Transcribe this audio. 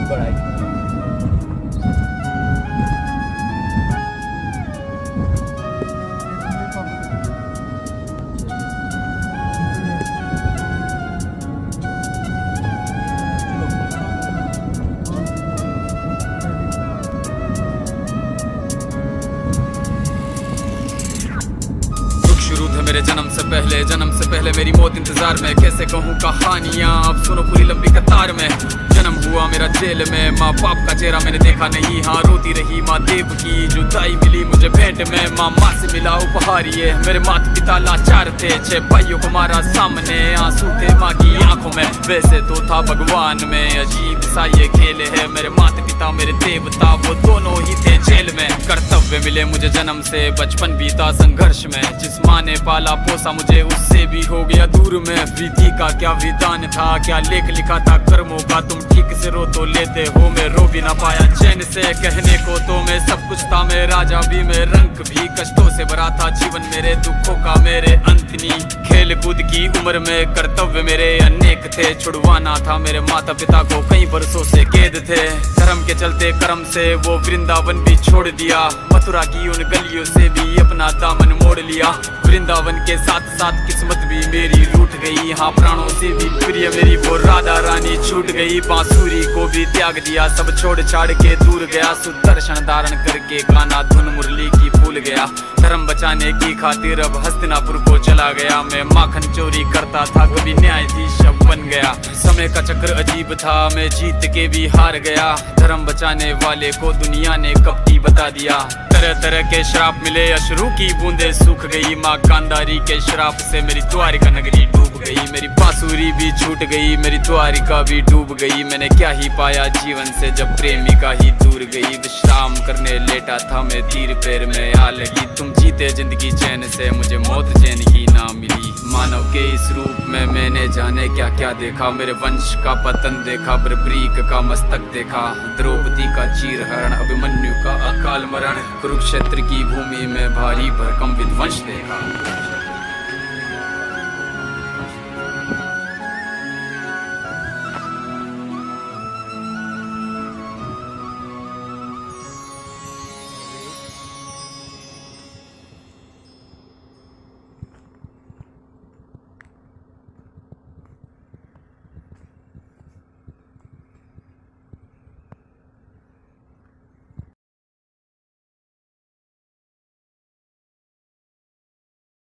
बढ़ाई। शुरू थे मेरे जन्म से पहले मेरी मौत इंतजार में। कैसे कहूँ कहानियाँ, अब सुनो पूरी लंबी कतार में। जन्म हुआ मेरा जेल में, माँ बाप का चेहरा मैंने देखा नहीं। हाँ रोती रही माँ देव की जुदाई मिली मुझे भेंट में। माँ से मिला उपहार ये, मेरे माता पिता लाचार थे। 6 भाइयों को मारा सामने, आंसू थे माँ की आंखों में। वैसे तो था भगवान में, अजीब सा ये खेल है। मेरे माता पिता मेरे देवता, वो दोनों ही थे जेल में। कर्तव्य मिले मुझे जन्म से, बचपन बीता संघर्ष में। जिस माँ ने पाला पोसा मुझे, उससे भी हो गया दूर में। विधि का क्या विधान था, क्या लेख लिखा था कर्मों का। तुम ठीक से रो तो लेते हो, मैं रो भी ना पाया चैन से। कहने को तो मैं सब कुछ था, मैं राजा भी, मैं रंग भी। कष्टों से भरा था जीवन मेरे, दुखों का मेरे अंत नहीं। खेल कूद की उम्र में कर्तव्य मेरे अनेक थे। छुड़वाना था मेरे माता पिता को, कई बरसों से कैद थे। धर्म के चलते कर्म से वो वृंदावन भी छोड़ दिया। मथुरा की उन गलियों से भी अपना दामन मोड़ लिया। वृंदावन के साथ साथ किस्मत भी मेरी रूठ गई। हाँ प्राणों से भी प्रिय मेरी वो राधा रानी छूट गई। बांसुरी को भी त्याग दिया, सब छोड़ छाड़ के दूर गया। सुदर्शन धारण करके गाना धुन मुरली की भूल गया। धर्म बचाने की खातिर अब हस्तिनापुर को चला गया। मैं माखन चोरी करता था, कभी न्यायाधीश अब बन गया। समय का चक्र अजीब था, मैं जीत के भी हार गया। धर्म बचाने वाले को दुनिया ने कपटी बता दिया। तरह तरह के श्राप मिले, अश्रु की बूंदे सूख गई। माँ गांधारी के श्राप से मेरी द्वारिका नगरी डूब गई। मेरी बांसुरी भी छूट गई, मेरी द्वारिका भी डूब गई। मैंने क्या ही पाया जीवन से, जब प्रेमिका ही दूर गई। विश्राम करने लेटा था मैं, तीर पैर में आ लगी। तुम जीते जिंदगी चैन से, मुझे मौत चैन ही ना मिली। मानव के इस रूप में मैंने जाने क्या क्या देखा। मेरे वंश का पतन देखा, बर्बरीक का मस्तक देखा। द्रौपदी का चीर हरण, अभिमन्यु का अकाल मरण। कुरुक्षेत्र की भूमि में भारी भरकम विध्वंस देखा।